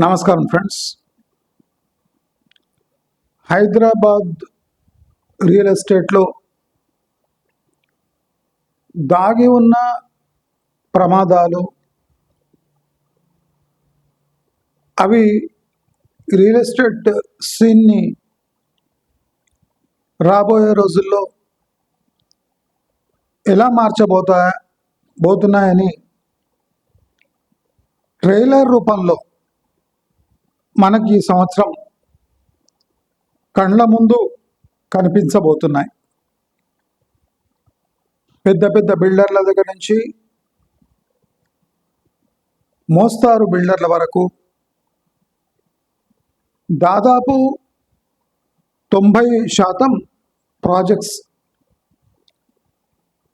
నమస్కారం friends. Hyderabad real ఎస్టేట్లో దాగి ఉన్న ప్రమాదాలు, అవి రియల్ ఎస్టేట్ సీన్ని రాబోయే రోజుల్లో ఎలా మార్చబోతున్నాయని ట్రైలర్ రూపంలో మనకి ఈ సంవత్సరం కళ్ళ ముందు కనిపించబోతున్నాయి. పెద్ద పెద్ద బిల్డర్ల దగ్గర నుంచి మోస్తారు బిల్డర్ల వరకు దాదాపు 90% ప్రాజెక్ట్స్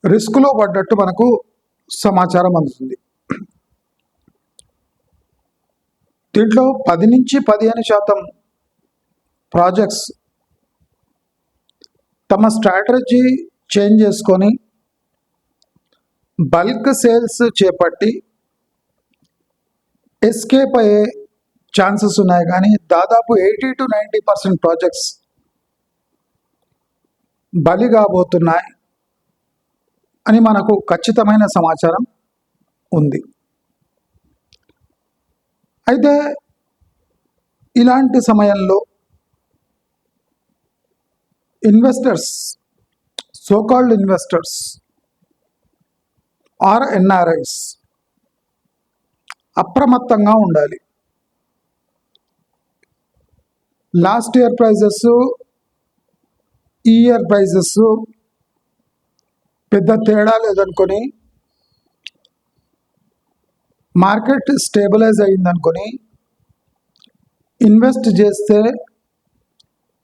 రిస్క్లో పడ్డట్టు మనకు సమాచారం అందుతుంది. దీంట్లో 10 నుంచి 15% ప్రాజెక్ట్స్ తమ స్ట్రాటజీ చేంజ్ చేసుకొని బల్క్ సేల్స్ చేపట్టి ఎస్కేప్ అయ్యే ఛాన్సెస్ ఉన్నాయి. కానీ దాదాపు 80 to 90% ప్రాజెక్ట్స్ బలి కాబోతున్నాయి అని మనకు ఖచ్చితమైన సమాచారం ఉంది. అయితే ఇలాంటి సమయంలో investors, so called investors or NRIs అప్రమత్తంగా ఉండాలి. లాస్ట్ ఇయర్ ప్రైజెస్, ఈ ఇయర్ ప్రైజెస్ పెద్ద తేడా లేదనుకొని, మార్కెట్ స్టేబిలైజ్ అయ్యిందనుకొని ఇన్వెస్ట్ చేస్తే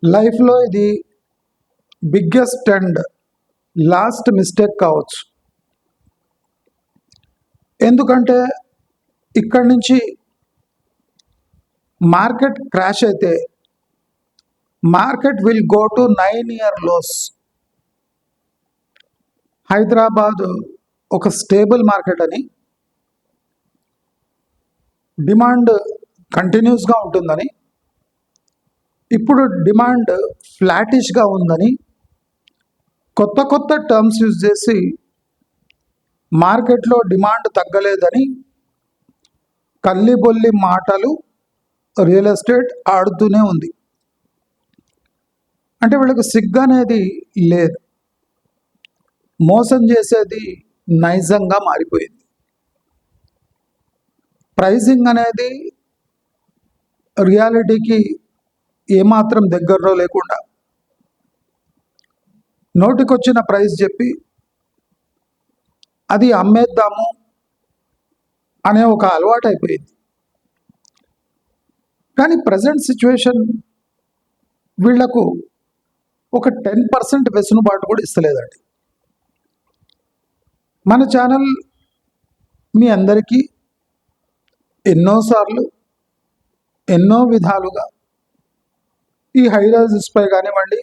లైఫ్లో ఇది బిగ్గెస్ట్ అండ్ లాస్ట్ మిస్టేక్ కావచ్చు. ఎందుకంటే ఇక్కడి నుంచి మార్కెట్ క్రాష్ అయితే market will go to 9-year lows. Hyderabad ఒక స్టేబుల్ మార్కెట్ అని, డిమాండ్ కంటిన్యూస్గా ఉంటుందని, ఇప్పుడు డిమాండ్ ఫ్లాటిష్గా ఉందని కొత్త కొత్త టర్మ్స్ యూజ్ చేసి మార్కెట్లో డిమాండ్ తగ్గలేదని కల్లిబొల్లి మాటలు రియల్ ఎస్టేట్ ఆడుతూనే ఉంది. అంటే వీళ్ళకి సిగ్గు అనేది లేదు, మోసం చేసేది నైజంగా మారిపోయింది. ప్రైజింగ్ అనేది రియాలిటీకి ఏమాత్రం దగ్గరలో లేకుండా నోటికొచ్చిన ప్రైస్ చెప్పి అది అమ్మేద్దాము అనే ఒక అలవాటు అయిపోయింది. కానీ ప్రజెంట్ సిచ్యువేషన్ వీళ్లకు ఒక 10% వెసులుబాటు కూడా ఇస్తలేదండి. మన ఛానల్ మీ అందరికీ ఎన్నోసార్లు ఎన్నో విధాలుగా ఈ హైరైజెస్పై కానివ్వండి,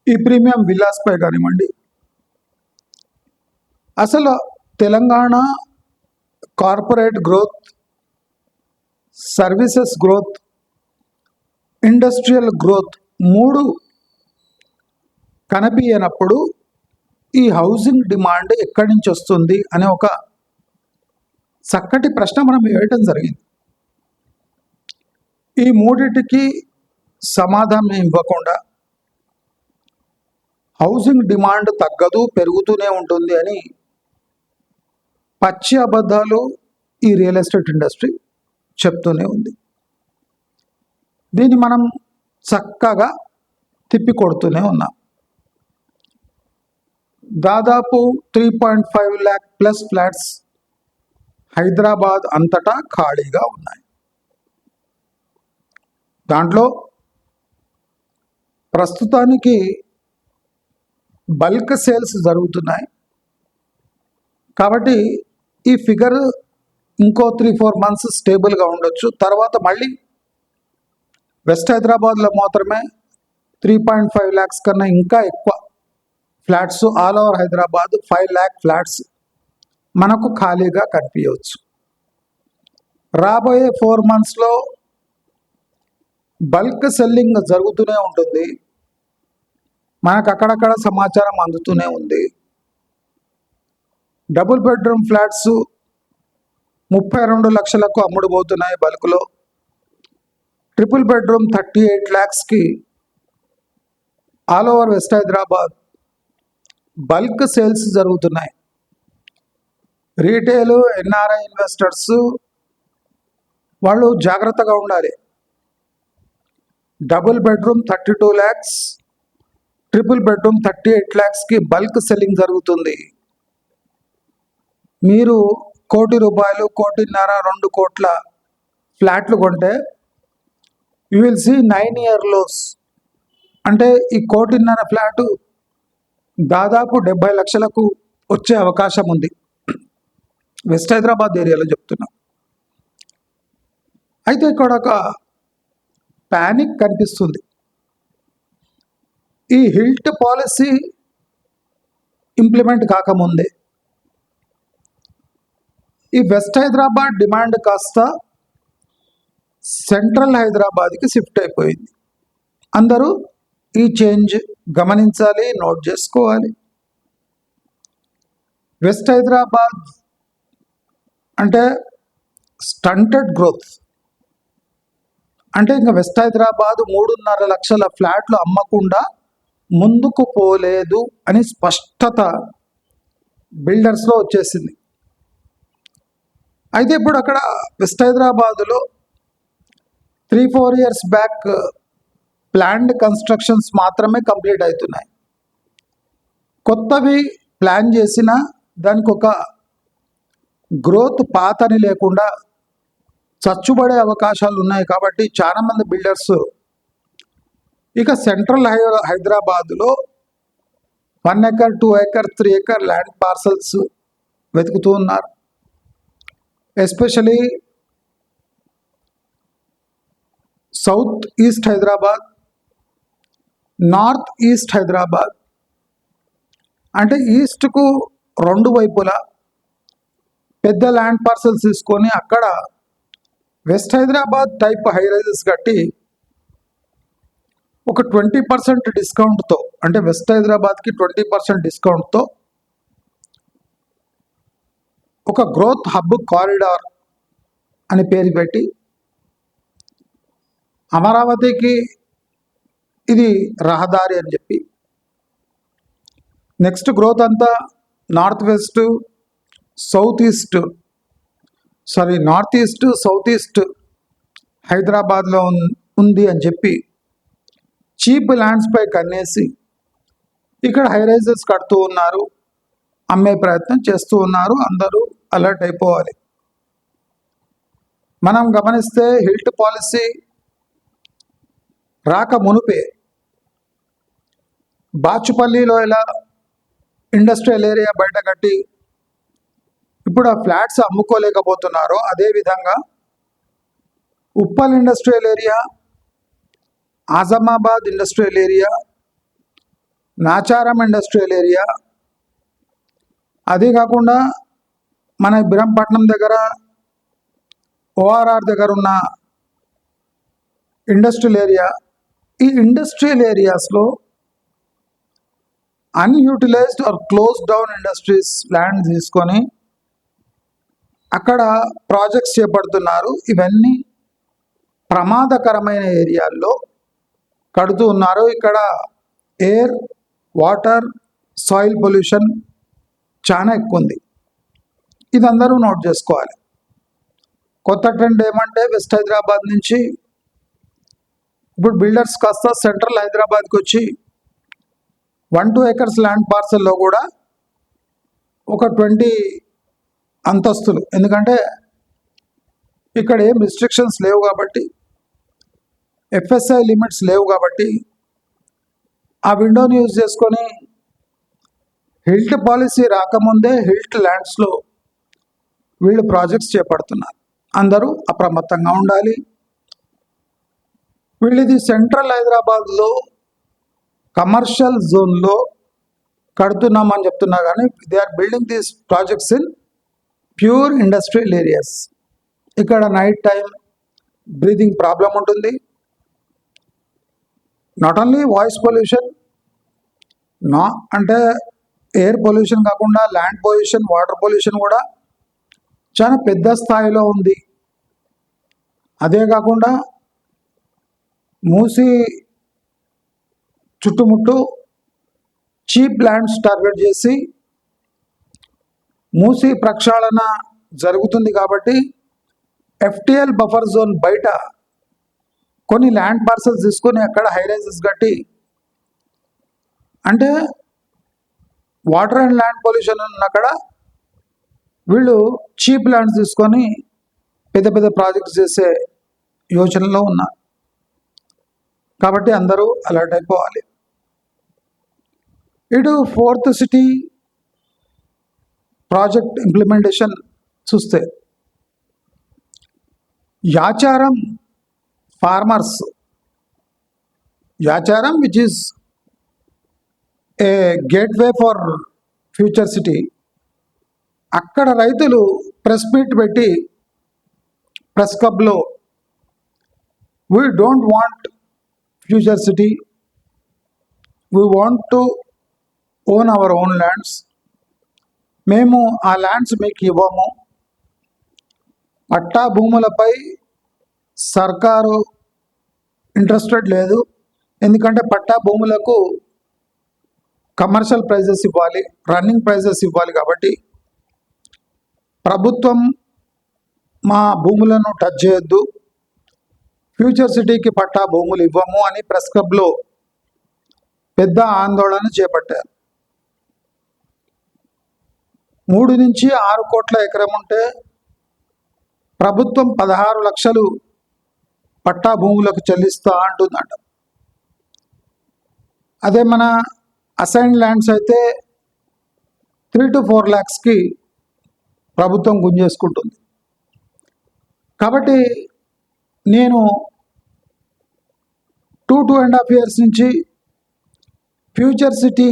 ఈ ప్రీమియం విల్లాస్పై కానివ్వండి, అసలు Telangana corporate growth, services growth, industrial growth 3 కనిపించినప్పుడు ఈ హౌసింగ్ డిమాండ్ ఎక్కడి నుంచి వస్తుంది అనే ఒక చక్కటి ప్రశ్న మనం వేయటం జరిగింది. ఈ మూడిటికి సమాధానం ఇవ్వకుండా హౌసింగ్ డిమాండ్ తగ్గదు, పెరుగుతూనే ఉంటుంది అని పచ్చి అబద్ధాలు ఈ రియల్ ఎస్టేట్ ఇండస్ట్రీ చెప్తూనే ఉంది. దీన్ని మనం చక్కగా తిప్పికొడుతూనే ఉన్నాం. దాదాపు 3.5 lakh ప్లస్ ఫ్లాట్స్ హైదరాబాద్ అంతటా ఖాళీగా ఉన్నాయి. దాంట్లో ప్రస్తుతానికి బల్క్ సేల్స్ జరుగుతున్నాయి. కాబట్టి ఈ ఫిగర్ ఇంకో 3-4 months స్టేబుల్గా ఉండొచ్చు. తర్వాత మళ్ళీ వెస్ట్ హైదరాబాద్లో మాత్రమే 3.5 lakhs కన్నా ఇంకా ఎక్కువ flats, all over Hyderabad 5 lakh flats మనకు ఖాళీగా కనిపించవచ్చు. రాబోయే 4 monthsలో బల్క్ సెల్లింగ్ జరుగుతూనే ఉంటుంది. మనకు అక్కడక్కడ సమాచారం అందుతూనే ఉంది. డబుల్ బెడ్రూమ్ ఫ్లాట్స్ 32 లక్షలకు అమ్ముడుపోతున్నాయి బల్క్లో. ట్రిపుల్ బెడ్రూమ్ 38 lakhsకి all over west Hyderabad bulk sales జరుగుతున్నాయి. రీటైల్ ఎన్ఆర్ఐ ఇన్వెస్టర్స్ వాళ్ళు జాగ్రత్తగా ఉండాలి. Double bedroom 32 lakhs, triple bedroom 38 lakhsకి బల్క్ సెల్లింగ్ జరుగుతుంది. మీరు ₹1 కోటి, 1.5 కోటి, 2 కోట్ల ఫ్లాట్లు కొంటే you will see 9-year lows. అంటే ఈ 1.5 కోటి ఫ్లాటు దాదాపు 70 లక్షలకు వచ్చే అవకాశం ఉంది. వెస్ట్ హైదరాబాద్ ఏరియాలో చెప్తున్నా. అయితే ఇక్కడ ఒక ప్యానిక్ కనిపిస్తుంది. ఈ హిల్ట్ పాలసీ ఇంప్లిమెంట్ కాకముందే ఈ వెస్ట్ హైదరాబాద్ డిమాండ్ కాస్త సెంట్రల్ హైదరాబాద్కి షిఫ్ట్ అయిపోయింది. అందరూ ఈ చేంజ్ గమనించాలి, నోట్ చేసుకోవాలి. వెస్ట్ హైదరాబాద్ అంటే స్టంటెడ్ గ్రోత్. అంటే ఇంకా వెస్ట్ హైదరాబాద్ 3.5 లక్షల ఫ్లాట్లు అమ్మకుండా ముందుకు పోలేదు అని స్పష్టత బిల్డర్స్లో వచ్చేసింది. అయితే ఇప్పుడు అక్కడ వెస్ట్ హైదరాబాదులో 3-4 years బ్యాక్ ప్లాన్డ్ కన్స్ట్రక్షన్స్ మాత్రమే కంప్లీట్ అవుతున్నాయి. కొత్తవి ప్లాన్ చేసినా దానికి ఒక గ్రోత్ పాత్ అని లేకుండా చచ్చుబడే అవకాశాలు ఉన్నాయి. కాబట్టి చాలామంది బిల్డర్స్ ఇక సెంట్రల్ హైదరాబాదులో 1 acre, 2 acre, 3 acre land parcels వెతుకుతూ ఉన్నారు. Especially south east Hyderabad, north east Hyderabad, అంటే ఈస్ట్కు 2 వైపులా పెద్ద ల్యాండ్ పార్సల్స్ తీసుకొని అక్కడ west Hyderabad type high rises కట్టి ఒక 20% డిస్కౌంట్తో, అంటే వెస్ట్ హైదరాబాద్కి 20% డిస్కౌంట్తో ఒక గ్రోత్ హబ్ కారిడార్ అని పేరు పెట్టి అమరావతికి ఇది రహదారి అని చెప్పి నెక్స్ట్ గ్రోత్ అంతా నార్త్ ఈస్ట్ సౌత్ ఈస్ట్ హైదరాబాద్లో ఉంది అని చెప్పి చీప్ ల్యాండ్స్పై కన్నేసి ఇక్కడ హైరైజెస్ కడుతూ ఉన్నారు, అమ్మే ప్రయత్నం చేస్తూ ఉన్నారు. అందరూ అలర్ట్ అయిపోవాలి. మనం గమనిస్తే హిల్ట్ పాలసీ రాక మునుపే బాచుపల్లిలో ఇలా ఇండస్ట్రియల్ ఏరియా బయట కట్టి ఇప్పుడు ఆ ఫ్లాట్స్ అమ్ముకోలేకపోతున్నారో అదేవిధంగా Uppal industrial area, Azamabad industrial area, Nacharam industrial area, అదే కాకుండా మన బిరంపట్నం దగ్గర ఓఆర్ఆర్ దగ్గర ఉన్న ఇండస్ట్రియల్ ఏరియా, ఈ ఇండస్ట్రియల్ ఏరియాస్లో unutilized or close down industries land తీసుకొని అక్కడ ప్రాజెక్ట్స్ చేపడుతున్నారు. ఇవన్నీ ప్రమాదకరమైన ఏరియాల్లో కడుతూ ఉన్నారు. ఇక్కడ ఎయిర్, వాటర్, సాయిల్ పొల్యూషన్ చాలా ఎక్కువ ఉంది. ఇది అందరూ నోట్ చేసుకోవాలి. కొత్త ట్రెండ్ ఏమంటే వెస్ట్ హైదరాబాద్ నుంచి ఇప్పుడు బిల్డర్స్ కాస్త సెంట్రల్ హైదరాబాద్కి వచ్చి 1-2 acres ల్యాండ్ పార్సల్లో కూడా ఒక 20 అంతస్తులు, ఎందుకంటే ఇక్కడ ఏం రిస్ట్రిక్షన్స్ లేవు కాబట్టి, ఎఫ్ఎస్ఐ లిమిట్స్ లేవు కాబట్టి ఆ విండోని యూజ్ చేసుకొని హిల్ట్ పాలసీ రాకముందే హిల్ట్ ల్యాండ్స్లో వీళ్ళు ప్రాజెక్ట్స్ చేపడుతున్నారు. అందరూ అప్రమత్తంగా ఉండాలి. వీళ్ళది సెంట్రల్ హైదరాబాద్లో కమర్షియల్ జోన్లో కడుతున్నామని చెప్తున్నా కానీ they are building these projects in pure industrial areas. ఇక్కడ నైట్ టైం బ్రీతింగ్ ప్రాబ్లం ఉంటుంది. నాట్ ఓన్లీ వాయిస్ పొల్యూషన్, నా అంటే ఎయిర్ పొల్యూషన్ కాకుండా ల్యాండ్ పొల్యూషన్, వాటర్ పొల్యూషన్ కూడా చాలా పెద్ద స్థాయిలో ఉంది. అదే కాకుండా మూసి చుట్టుముట్టు చీప్ ల్యాండ్స్ టార్గెట్ చేసి మూసి ప్రక్షాళన జరుగుతుంది కాబట్టి ఎఫ్టిఎల్ బఫర్ జోన్ బయట కొన్ని ల్యాండ్ పార్సల్స్ తీసుకొని అక్కడ హైరైజెస్ కట్టి, అంటే వాటర్ అండ్ ల్యాండ్ పొల్యూషన్ ఉన్న అక్కడ వీళ్ళు చీప్ ల్యాండ్స్ తీసుకొని పెద్ద పెద్ద ప్రాజెక్ట్స్ చేసే యోచనలో ఉన్నారు. కాబట్టి అందరూ అలర్ట్ అయిపోవాలి. ఇటు 4th సిటీ ప్రాజెక్ట్ ఇంప్లిమెంటేషన్ చూస్తే Yacharam farmers, Yacharam which is a gateway for future city, అక్కడ రైతులు ప్రెస్ మీట్ పెట్టి ప్రెస్ క్లబ్లో we don't want future city, we want to own our own lands, మేము ఆ ల్యాండ్స్ మీకు ఇవ్వము, పట్టా భూములపై సర్కారు ఇంట్రెస్టెడ్ లేదు, ఎందుకంటే పట్టా భూములకు కమర్షియల్ ప్రైజెస్ ఇవ్వాలి, రన్నింగ్ ప్రైజెస్ ఇవ్వాలి, కాబట్టి ప్రభుత్వం మా భూములను టచ్ చేయొద్దు, ఫ్యూచర్ సిటీకి పట్టా భూములు ఇవ్వము అని ప్రెస్ క్లబ్లో పెద్ద ఆందోళన చేపట్టారు. 3 నుంచి 6 కోట్ల ఎకరం ఉంటే ప్రభుత్వం 16 లక్షలు పట్టా భూములకు చెల్లిస్తా అంటుందట. అదే మన అసైన్ ల్యాండ్స్ అయితే 3 to 4 lakhsకి ప్రభుత్వం గుంజేసుకుంటుంది. కాబట్టి నేను 2.5 years నుంచి ఫ్యూచర్ సిటీ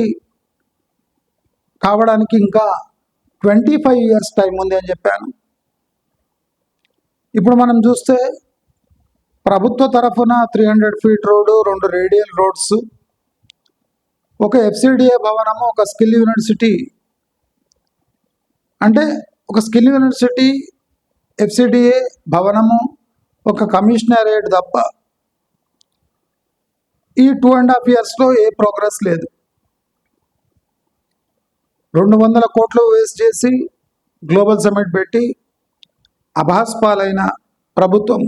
కావడానికి ఇంకా 25 years టైం ఉంది అని చెప్పాను. ఇప్పుడు మనం చూస్తే ప్రభుత్వ తరఫున 300 feet రోడ్డు, 2 రేడియల్ రోడ్స్, ఒక FCDA భవనము, ఒక స్కిల్ యూనివర్సిటీ, అంటే ఒక స్కిల్ యూనివర్సిటీ, FCDA భవనము, ఒక కమిషనరేట్ తప్ప ఈ 2.5 yearsలో ఏ ప్రోగ్రెస్ లేదు. 200 కోట్లు వేస్ట్ చేసి గ్లోబల్ సమ్మిట్ పెట్టి అభాస్పాలైన ప్రభుత్వం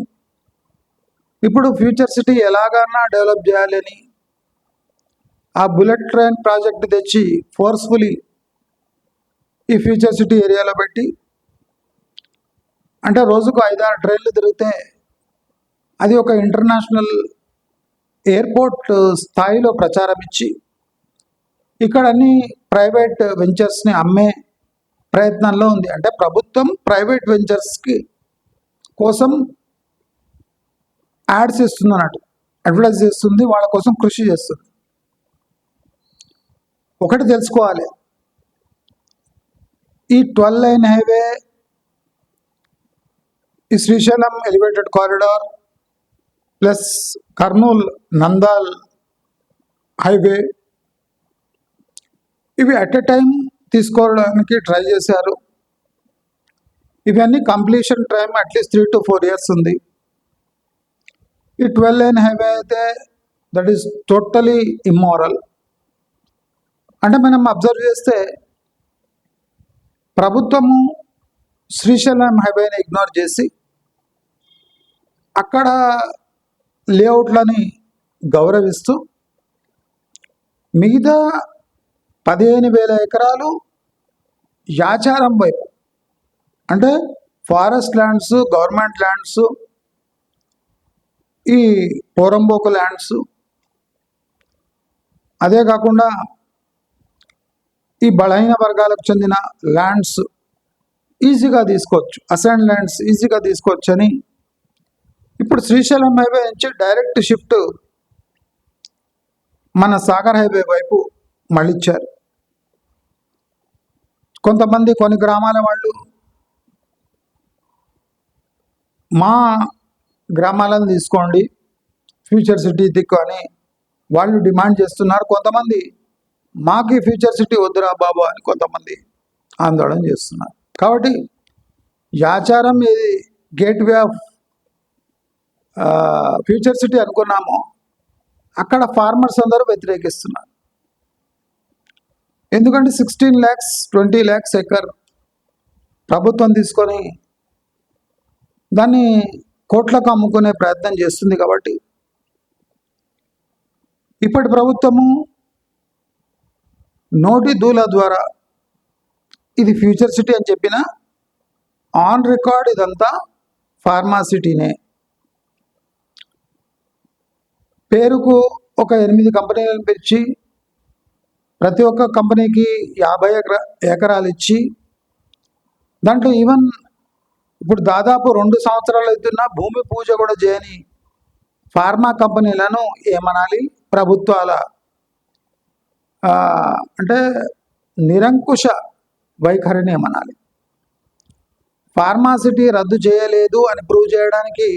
ఇప్పుడు ఫ్యూచర్ సిటీ ఎలాగన్నా డెవలప్ చేయాలని ఆ బుల్లెట్ ట్రైన్ ప్రాజెక్ట్ తెచ్చి ఫోర్స్ఫుల్లీ ఈ ఫ్యూచర్ సిటీ ఏరియాలో పెట్టి, అంటే రోజుకు 5-6 ట్రైన్లు తిరిగితే అది ఒక ఇంటర్నేషనల్ ఎయిర్పోర్ట్ స్థాయిలో ప్రచారం ఇచ్చి ఇక్కడ అన్ని ప్రైవేట్ వెంచర్స్ని అమ్మే ప్రయత్నంలో ఉంది. అంటే ప్రభుత్వం ప్రైవేట్ వెంచర్స్కి కోసం యాడ్స్ ఇస్తుంది అన్నట్టు, అడ్వర్టైజ్ చేస్తుంది, వాళ్ళ కోసం కృషి చేస్తుంది. ఒకటి తెలుసుకోవాలి, ఈ 12 lane హైవే, ఈ Srisailam elevated corridor plus Kurnool Nandyal highway, ఇవి అట్ ఎ టైం తీసుకోవడానికి ట్రై చేశారు. ఇవన్నీ completion time at least 3 to 4 years ఉంది. ఈ 12 lane హైవే అయితే దట్ ఈస్ టోటలీ ఇమ్మారల్. అంటే మనం అబ్జర్వ్ చేస్తే ప్రభుత్వము శ్రీశైలం హైవేని ఇగ్నోర్ చేసి అక్కడ లేఅవుట్లని గౌరవిస్తూ మిగతా 15,000 ఎకరాలు యాచారం వైపు, అంటే ఫారెస్ట్ ల్యాండ్స్, గవర్నమెంట్ ల్యాండ్స్, ఈ పోరంబోకు ల్యాండ్స్, అదే కాకుండా ఈ బలహీన వర్గాలకు చెందిన ల్యాండ్స్ ఈజీగా తీసుకోవచ్చు, అసైన్ ల్యాండ్స్ ఈజీగా తీసుకోవచ్చు అని ఇప్పుడు శ్రీశైలం హైవే నుంచి డైరెక్ట్ షిఫ్ట్ మన సాగర్ హైవే వైపు మళ్ళించారు. కొంతమంది కొన్ని గ్రామాల వాళ్ళు మా గ్రామాలను తీసుకోండి, ఫ్యూచర్ సిటీ దిక్కు అని వాళ్ళు డిమాండ్ చేస్తున్నారు. కొంతమంది మాకు ఫ్యూచర్ సిటీ వద్దురా బాబు అని కొంతమంది ఆందోళన చేస్తున్నారు. కాబట్టి యాచారం ఏది గేట్వే ఆఫ్ ఫ్యూచర్ సిటీ అనుకున్నామో అక్కడ ఫార్మర్స్ అందరూ వ్యతిరేకిస్తున్నారు. ఎందుకంటే 16 lakhs 20 lakhs ఎకర్ ప్రభుత్వం తీసుకొని దాన్ని కోట్లకు అమ్ముకునే ప్రయత్నం చేస్తుంది. కాబట్టి ఇప్పటి ప్రభుత్వము నోటి దూల ద్వారా ఇది ఫ్యూచర్ సిటీ అని చెప్పిన ఆన్ రికార్డ్ ఇదంతా ఫార్మా సిటీనే. పేరుకు ఒక 8 కంపెనీలను పిలిచి ప్రతి ఒక్క కంపెనీకి 50 ఎకరాలు ఇచ్చి దాంట్లో ఈవెన్ ఇప్పుడు దాదాపు 2 సంవత్సరాలు అవుతున్న భూమి పూజ కూడా చేయని ఫార్మా కంపెనీలను ఏమనాలి, ప్రభుత్వాల అంటే నిరంకుశ వైఖరిని ఏమనాలి. ఫార్మాసిటీ రద్దు చేయలేదు అని ప్రూవ్ చేయడానికి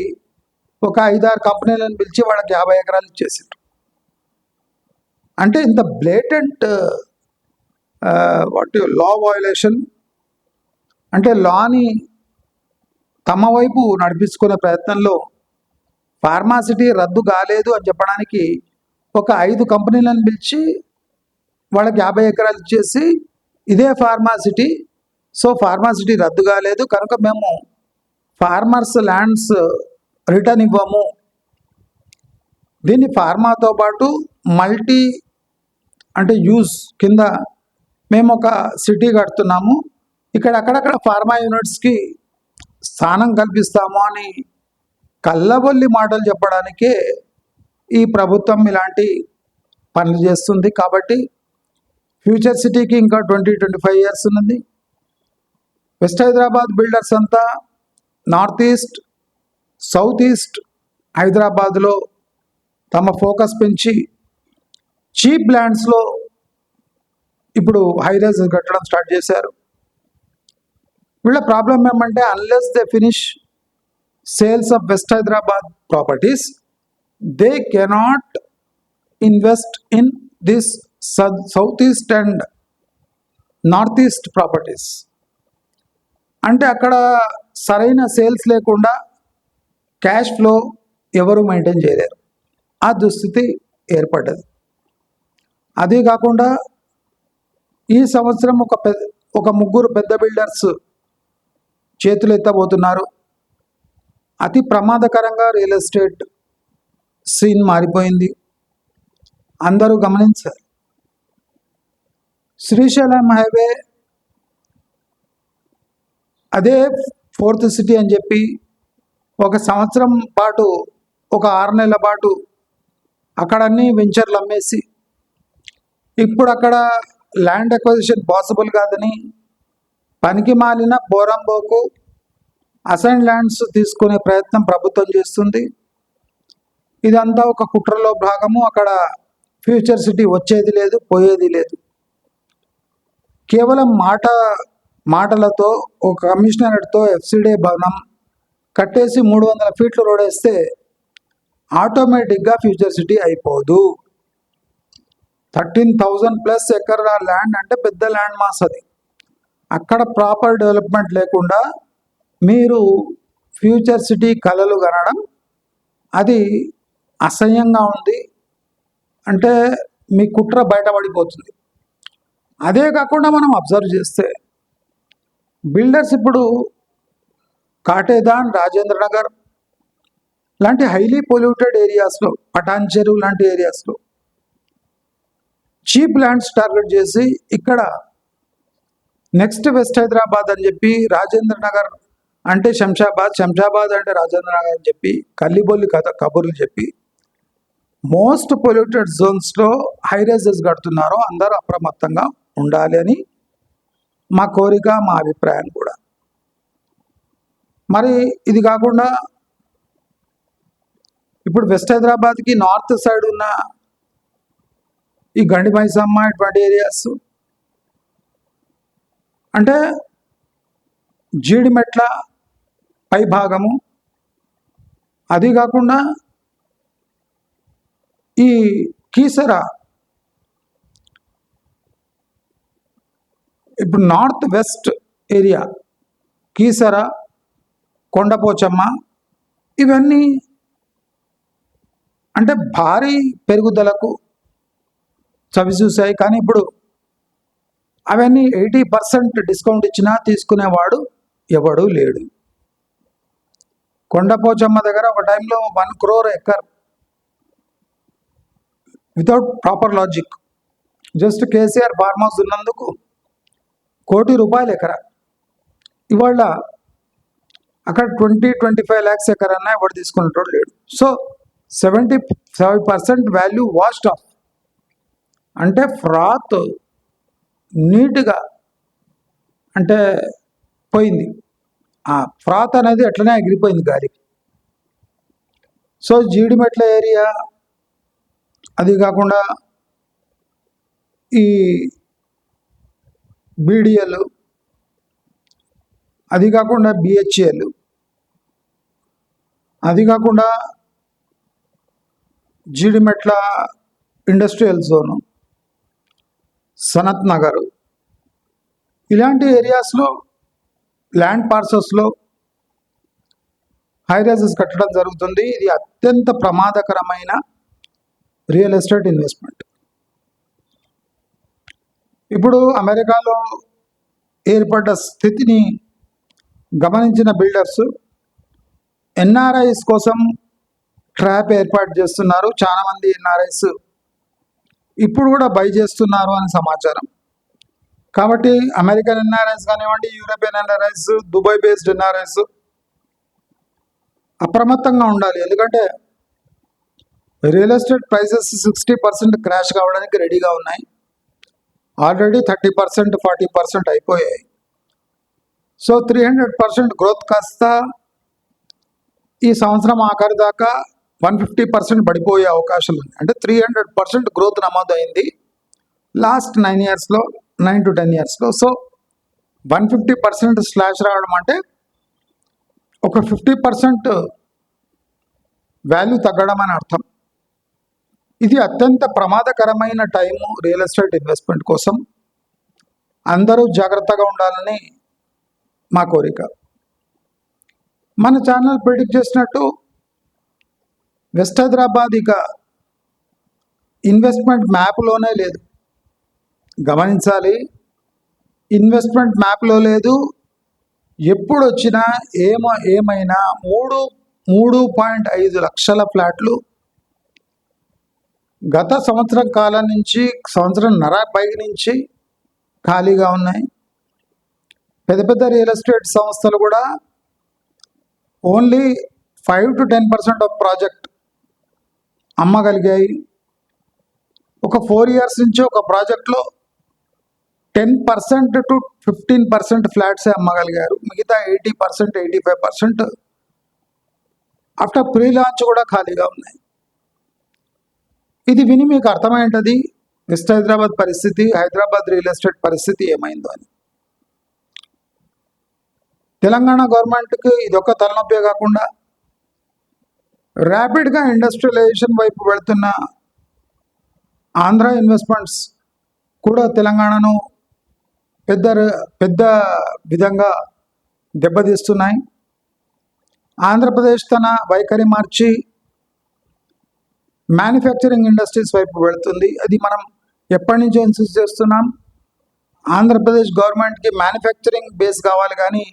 ఒక 5-6 కంపెనీలను పిలిచి వాళ్ళకి 50 ఎకరాలు ఇచ్చేసారు. అంటే ఇంత బ్లేటెంట్ లా వయోలేషన్, అంటే లాని తమ వైపు నడిపించుకునే ప్రయత్నంలో ఫార్మాసిటీ రద్దు కాలేదు అని చెప్పడానికి ఒక 5 కంపెనీలను పిలిచి వాళ్ళకి 50 ఎకరాలు ఇచ్చేసి ఇదే ఫార్మాసిటీ, సో ఫార్మాసిటీ రద్దు కాలేదు కనుక మేము ఫార్మర్స్ ల్యాండ్స్ రిటర్న్ ఇవ్వము, దీన్ని ఫార్మాతో పాటు మల్టీ అంటే యూజ్ కింద మేము ఒక సిటీ కడుతున్నాము, ఇక్కడ అక్కడక్కడ ఫార్మా యూనిట్స్కి స్థానం కల్పిస్తాము అని కళ్ళబొల్లి మాటలు చెప్పడానికే ఈ ప్రభుత్వం ఇలాంటి పనులు చేస్తుంది. కాబట్టి ఫ్యూచర్ సిటీకి ఇంకా 20-25 years ఉన్నది. వెస్ట్ హైదరాబాద్ బిల్డర్స్ అంతా నార్త్ ఈస్ట్, సౌత్ ఈస్ట్ హైదరాబాద్లో తమ ఫోకస్ పెంచి చీప్ ల్యాండ్స్లో ఇప్పుడు హైరైజ్ కట్టడం స్టార్ట్ చేశారు. వీళ్ళ ప్రాబ్లం ఏమంటే unless they finish sales of west Hyderabad properties they cannot invest in this south east and north east properties. అంటే అక్కడ సరైన సేల్స్ లేకుండా క్యాష్ ఫ్లో ఎవరు మెయింటైన్ చేయలేరు, ఆ దుస్థితి ఏర్పడ్డది. అదే కాకుండా ఈ సంవత్సరం ఒక 3 పెద్ద బిల్డర్స్ చేతులు ఎత్తబోతున్నారు. అతి ప్రమాదకరంగా రియల్ ఎస్టేట్ సీన్ మారిపోయింది, అందరూ గమనించారు. శ్రీశైలం హైవే అదే 4th సిటీ అని చెప్పి ఒక సంవత్సరం పాటు, ఒక 6 నెలల పాటు అక్కడ అన్ని వెంచర్లు అమ్మేసి ఇప్పుడు అక్కడ ల్యాండ్ అక్విజిషన్ పాసిబుల్ కాదని పనికి మాలిన పోరంబోకు అసైన్ ల్యాండ్స్ తీసుకునే ప్రయత్నం ప్రభుత్వం చేస్తుంది. ఇదంతా ఒక కుట్రలో భాగము. అక్కడ ఫ్యూచర్ సిటీ వచ్చేది లేదు, పోయేది లేదు. కేవలం మాటలతో ఒక కమిషనరేట్తో FCDA భవనం కట్టేసి 300 feet రోడ్ వేస్తే ఆటోమేటిక్గా ఫ్యూచర్ సిటీ అయిపోదు. 13,000+ ఎకరా ల్యాండ్ అంటే పెద్ద ల్యాండ్ మాస్ అది. అక్కడ ప్రాపర్ డెవలప్మెంట్ లేకుండా మీరు ఫ్యూచర్ సిటీ కలలు కనడం అది అసహ్యంగా ఉంది. అంటే మీ కుట్ర బయటపడిపోతుంది. అదే కాకుండా మనం అబ్జర్వ్ చేస్తే బిల్డర్స్ ఇప్పుడు కాటేదాన్, రాజేంద్ర నగర్ లాంటి హైలీ పొల్యూటెడ్ ఏరియాస్లో, పటాన్ చెరువు లాంటి ఏరియాస్లో చీప్ ల్యాండ్స్ టార్గెట్ చేసి ఇక్కడ నెక్స్ట్ వెస్ట్ హైదరాబాద్ అని చెప్పి, రాజేంద్ర నగర్ అంటే శంషాబాద్ అంటే రాజేంద్ర నగర్ అని చెప్పి కల్లిబొల్లి కబుర్లు చెప్పి మోస్ట్ పొల్యూటెడ్ జోన్స్లో హైరైజెస్ కడుతున్నారు. అందరూ అప్రమత్తంగా ఉండాలి అని మా కోరిక, మా అభిప్రాయం కూడా. మరి ఇది కాకుండా ఇప్పుడు వెస్ట్ హైదరాబాద్కి నార్త్ సైడ్ ఉన్న ఈ గండి మైసమ్మ ఇటువంటి ఏరియాస్ అంటే జీడిమెట్ల పై భాగము, అది కాకుండా ఈ కీసరా, ఇప్పుడు north west area Keesara, Kondapochamma, ఇవన్నీ అంటే భారీ పెరుగుదలకు చవిచూశాయి. కానీ ఇప్పుడు అవన్నీ 80% డిస్కౌంట్ ఇచ్చినా తీసుకునేవాడు ఎవడూ లేడు. కొండపోచమ్మ దగ్గర ఒక టైంలో 1 crore acre without proper logic, just KCR farm house ఉన్నందుకు ₹1 కోటి ఎకరా. ఇవాళ అక్కడ 20-25 lakhs ఎకరన్నా ఎవడు తీసుకునేటోడు లేడు. So 75% value washed of. అంటే ఫ్రాత్ నీట్గా అంటే పోయింది. ఆ ఫ్రాత్ అనేది అట్లనే ఎగిరిపోయింది గాలికి. సో జీడిమెట్ల ఏరియా, అది కాకుండా ఈ బీడిఎల్, అది కాకుండా బిహెచ్ఎల్, అది కాకుండా జీడిమెట్ల ఇండస్ట్రియల్ జోను, సనత్ నగర్, ఇలాంటి ఏరియాస్లో ల్యాండ్ పార్సల్స్లో హైరైజెస్ కట్టడం జరుగుతుంది. ఇది అత్యంత ప్రమాదకరమైన రియల్ ఎస్టేట్ ఇన్వెస్ట్మెంట్. ఇప్పుడు అమెరికాలో ఏర్పడ్డ స్థితిని గమనించిన బిల్డర్స్ ఎన్ఆర్ఐస్ కోసం ట్రాప్ ఏర్పాటు చేస్తున్నారు. చాలామంది ఎన్ఆర్ఐస్ ఇప్పుడు కూడా బై చేస్తున్నారు అని సమాచారం. కాబట్టి అమెరికన్ ఎన్ఆర్ఐస్ కానివ్వండి, European NRIs, Dubai based NRIs అప్రమత్తంగా ఉండాలి. ఎందుకంటే రియల్ ఎస్టేట్ ప్రైసెస్ 60% క్రాష్ కావడానికి రెడీగా ఉన్నాయి. ఆల్రెడీ 30%, 40% అయిపోయాయి. సో 300% గ్రోత్ కాస్త ఈ సంవత్సరం ఆఖరి దాకా 150% పడిపోయే అవకాశాలు ఉన్నాయి. అంటే 300% గ్రోత్ నమోదైంది లాస్ట్ 9 to 10 yearsలో. సో 150% స్లాష్ రావడం అంటే ఒక 50% వాల్యూ తగ్గడం అని అర్థం. ఇది అత్యంత ప్రమాదకరమైన టైము రియల్ ఎస్టేట్ ఇన్వెస్ట్మెంట్ కోసం. అందరూ జాగ్రత్తగా ఉండాలని మా కోరిక. మన ఛానల్ ప్రిడిక్ట్ చేసినట్టు వెస్ట్ హైదరాబాద్ ఇక ఇన్వెస్ట్మెంట్ మ్యాప్లోనే లేదు. గమనించాలి, ఇన్వెస్ట్మెంట్ మ్యాప్లో లేదు. ఎప్పుడు వచ్చినా ఏమైనా 3.5 లక్షల ఫ్లాట్లు గత సంవత్సరం కాలం నుంచి, సంవత్సరంన్నర పై నుంచి ఖాళీగా ఉన్నాయి. పెద్ద పెద్ద రియల్ ఎస్టేట్ సంస్థలు కూడా ఓన్లీ 5 to 10% ఆఫ్ ప్రాజెక్ట్ అమ్మగలిగాయి. ఒక 4 years నుంచి ఒక ప్రాజెక్ట్లో 10% to 15% ఫ్లాట్సే అమ్మగలిగారు. మిగతా 80%, 85% ఆఫ్టర్ ప్రీ లాంచ్ కూడా ఖాళీగా ఉన్నాయి. ఇది విని మీకు అర్థమైంటది వెస్ట్ హైదరాబాద్ పరిస్థితి, హైదరాబాద్ రియల్ ఎస్టేట్ పరిస్థితి ఏమైందో అని. తెలంగాణ గవర్నమెంట్కి ఇదొక తలనొప్పే కాకుండా ర్యాపిడ్గా ఇండస్ట్రియలైజేషన్ వైపు వెళుతున్న ఆంధ్ర ఇన్వెస్ట్మెంట్స్ కూడా తెలంగాణను పెద్ద విధంగా దెబ్బతీస్తున్నాయి. ఆంధ్రప్రదేశ్ తన వైఖరి మార్చి మ్యానుఫ్యాక్చరింగ్ ఇండస్ట్రీస్ వైపు వెళుతుంది. అది మనం ఎప్పటి నుంచో ఇన్సిస్ట్ చేస్తున్నాం. ఆంధ్రప్రదేశ్ గవర్నమెంట్కి మ్యానుఫ్యాక్చరింగ్ బేస్ కావాలి, కానీ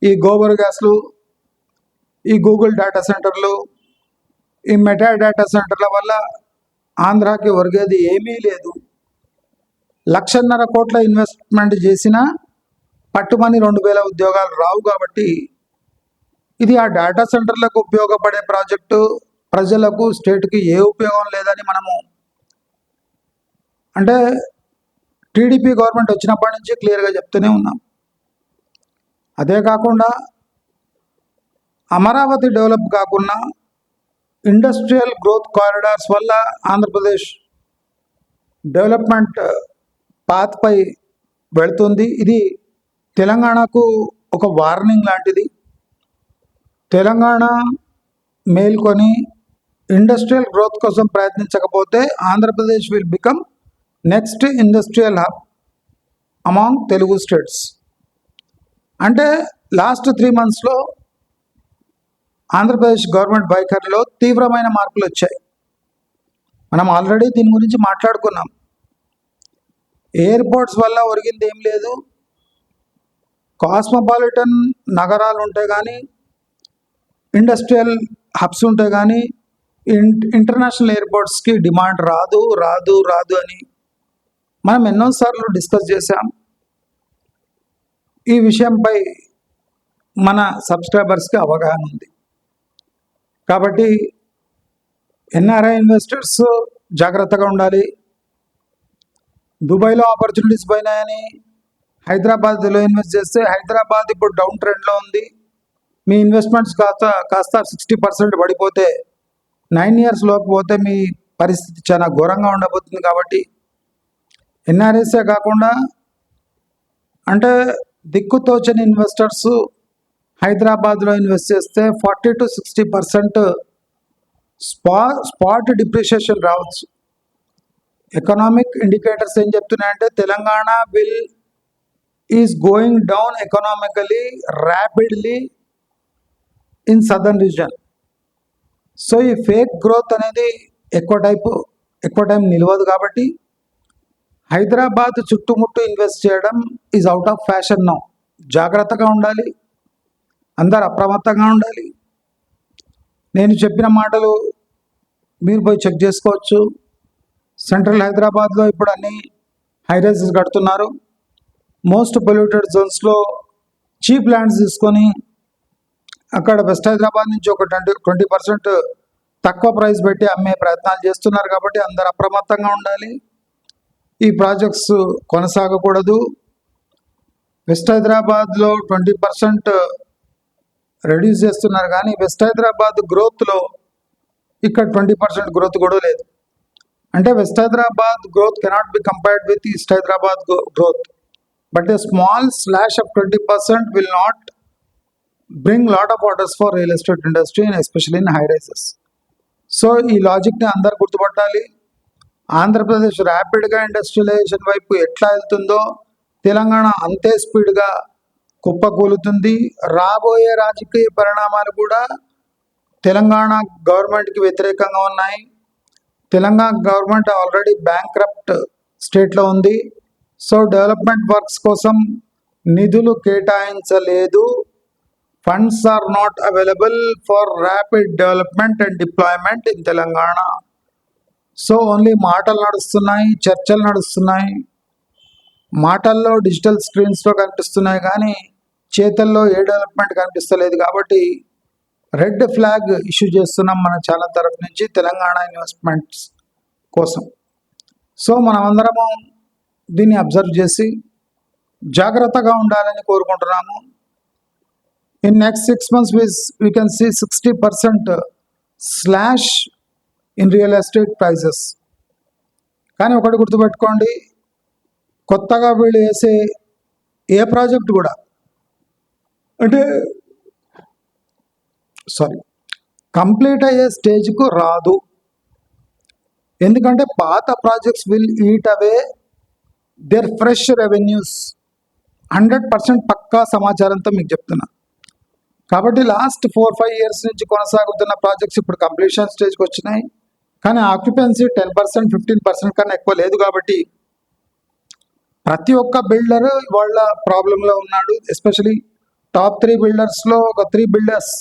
ఈ గోబర్ గ్యాస్లు, ఈ గూగుల్ డేటా సెంటర్లు, ఈ మెటా డేటా సెంటర్ల వల్ల ఆంధ్రాకి ఒరిగేది ఏమీ లేదు. 1.5 కోట్ల ఇన్వెస్ట్మెంట్ చేసినా పట్టుమని 2,000 ఉద్యోగాలు రావు. కాబట్టి ఇది ఆ డేటా సెంటర్లకు ఉపయోగపడే ప్రాజెక్టు, ప్రజలకు, స్టేట్కి ఏ ఉపయోగం లేదని మనము అంటే టీడీపీ గవర్నమెంట్ వచ్చినప్పటి నుంచి క్లియర్గా చెప్తూనే ఉన్నాం. అదే కాకుండా అమరావతి డెవలప్ కాకుండా ఇండస్ట్రియల్ గ్రోత్ కారిడార్స్ వల్ల ఆంధ్రప్రదేశ్ డెవలప్మెంట్ పాత్పై వెళుతుంది. ఇది తెలంగాణకు ఒక వార్నింగ్ లాంటిది. తెలంగాణ మేల్కొని ఇండస్ట్రియల్ గ్రోత్ కోసం ప్రయత్నించకపోతే Andhra Pradesh will become next industrial hub among Telugu states. అంటే లాస్ట్ 3 monthsలో ఆంధ్రప్రదేశ్ గవర్నమెంట్ వైఖరిలో తీవ్రమైన మార్పులు వచ్చాయి. మనం ఆల్రెడీ దీని గురించి మాట్లాడుకున్నాం. ఎయిర్పోర్ట్స్ వల్ల ఒరిగింది ఏం లేదు. కాస్మోపాలిటన్ నగరాలు ఉంటాయి కానీ, ఇండస్ట్రియల్ హబ్స్ ఉంటాయి కానీ ఇంటర్నేషనల్ ఎయిర్పోర్ట్స్కి డిమాండ్ రాదు రాదు రాదు అని మనం ఎన్నోసార్లు డిస్కస్ చేశాం. ఈ విషయంపై మన సబ్స్క్రైబర్స్కి అవగాహన ఉంది. కాబట్టి ఎన్ఆర్ఐ ఇన్వెస్టర్స్ జాగ్రత్తగా ఉండాలి. దుబాయ్లో ఆపర్చునిటీస్ పోయినాయని హైదరాబాద్లో ఇన్వెస్ట్ చేస్తే హైదరాబాద్ ఇప్పుడు డౌన్ ట్రెండ్లో ఉంది. మీ ఇన్వెస్ట్మెంట్స్ కాస్త 60% పడిపోతే 9 years లోకి పోతే మీ పరిస్థితి చాలా ఘోరంగా ఉండబోతుంది. కాబట్టి ఎన్ఆర్ఎస్ఏ కాకుండా అంటే దిక్కుతోచని ఇన్వెస్టర్స్ హైదరాబాద్లో ఇన్వెస్ట్ చేస్తే 40 to 60% స్పాట్ డిప్రిషియేషన్ రావచ్చు. ఎకనామిక్ ఇండికేటర్స్ ఏం చెప్తున్నాయంటే Telangana is going down economically rapidly in southern region. So ఈ ఫేక్ గ్రోత్ అనేది ఎక్కువ టైం నిలవదు. కాబట్టి హైదరాబాద్ చుట్టుముట్టు ఇన్వెస్ట్ చేయడం is out of fashion now. జాగ్రత్తగా ఉండాలి, అందరు అప్రమత్తంగా ఉండాలి. నేను చెప్పిన మాటలు మీరు పోయి చెక్ చేసుకోవచ్చు. సెంట్రల్ హైదరాబాద్లో ఇప్పుడు అన్ని హైరైజెస్ కడుతున్నారు. మోస్ట్ పొల్యూటెడ్ జోన్స్లో చీప్ ల్యాండ్స్ తీసుకొని అక్కడ వెస్ట్ హైదరాబాద్ నుంచి ఒక 20% తక్కువ ప్రైస్ పెట్టి అమ్మే ప్రయత్నాలు చేస్తున్నారు. కాబట్టి అందరు అప్రమత్తంగా ఉండాలి. ఈ ప్రాజెక్ట్స్ కొనసాగకూడదు. వెస్ట్ హైదరాబాద్లో 20% రెడ్యూస్ చేస్తున్నారు కానీ వెస్ట్ హైదరాబాద్ గ్రోత్లో ఇక్కడ 20% గ్రోత్ కూడా లేదు. అంటే west Hyderabad growth cannot be compared with east Hyderabad growth. But a small slash of 20% will not bring lot of orders for real estate industry and especially in high rises. So ఈ లాజిక్ని అందరు గుర్తుపట్టాలి. Andhra Pradesh ర్యాపిడ్గా industrialisation వైపు ఎట్లా వెళ్తుందో తెలంగాణ అంతే స్పీడ్గా కుప్పకూలుతుంది. రాబోయే రాజకీయ పరిణామాలు కూడా తెలంగాణ గవర్నమెంట్కి వ్యతిరేకంగా ఉన్నాయి. తెలంగాణ గవర్నమెంట్ ఆల్రెడీ బ్యాంక్రప్ట్ స్టేట్లో ఉంది. సో డెవలప్మెంట్ వర్క్స్ కోసం నిధులు కేటాయించలేదు. Funds are not available for rapid development and deployment in Telangana. So only మాటలు నడుస్తున్నాయి, చర్చలు నడుస్తున్నాయి. మాటల్లో డిజిటల్ స్క్రీన్స్లో కనిపిస్తున్నాయి కానీ చేతల్లో ఏ డెవలప్మెంట్ కనిపిస్తలేదు. కాబట్టి రెడ్ ఫ్లాగ్ ఇష్యూ చేస్తున్నాం మన ఛానల్ తరఫు నుంచి తెలంగాణ ఇన్వెస్ట్మెంట్స్ కోసం. సో మనమందరము దీన్ని అబ్జర్వ్ చేసి జాగ్రత్తగా ఉండాలని కోరుకుంటున్నాము. In next 6 months we can see 60% slash in real estate prices. కానీ ఒకటి గుర్తుపెట్టుకోండి, కొత్తగా వీళ్ళు వేసే ఏ ప్రాజెక్ట్ కూడా అంటే కంప్లీట్ అయ్యే స్టేజ్కు రాదు. ఎందుకంటే పాత projects will eat away their fresh revenues. 100% పక్కా సమాచారంతో మీకు చెప్తున్నా. కాబట్టి లాస్ట్ 4-5 years నుంచి కొనసాగుతున్న ప్రాజెక్ట్స్ ఇప్పుడు కంప్లీషన్ స్టేజ్కి వచ్చినాయి. కానీ ఆక్యుపెన్సీ 10%, 15% కన్నా ఎక్కువ లేదు. కాబట్టి ప్రతి ఒక్క బిల్డర్ వాళ్ళ ప్రాబ్లంలో ఉన్నాడు. ఎస్పెషలీ టాప్ 3 బిల్డర్స్లో ఒక 3 బిల్డర్స్,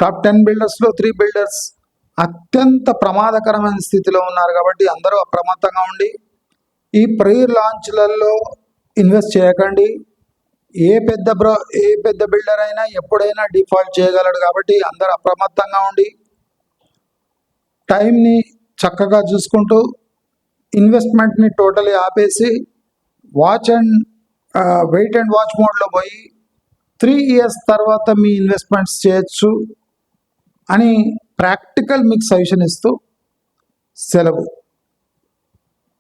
టాప్ 10 బిల్డర్స్లో 3 బిల్డర్స్ అత్యంత ప్రమాదకరమైన స్థితిలో ఉన్నారు. కాబట్టి అందరూ అప్రమత్తంగా ఉండి ఈ ప్రీ లాంచ్లలో ఇన్వెస్ట్ చేయకండి. ఏ పెద్ద బిల్డర్ అయినా ఎప్పుడైనా డిఫాల్ట్ చేయగలడు. కాబట్టి అందరూ అప్రమత్తంగా ఉండి టైంని చక్కగా చూసుకుంటూ ఇన్వెస్ట్మెంట్ని టోటలీ ఆపేసి వెయిట్ అండ్ వాచ్ మోడ్లో పోయి 3 years తర్వాత మీ ఇన్వెస్ట్మెంట్స్ చేయొచ్చు అని ప్రాక్టికల్ మీకు సజెషన్ ఇస్తూ సెలవు.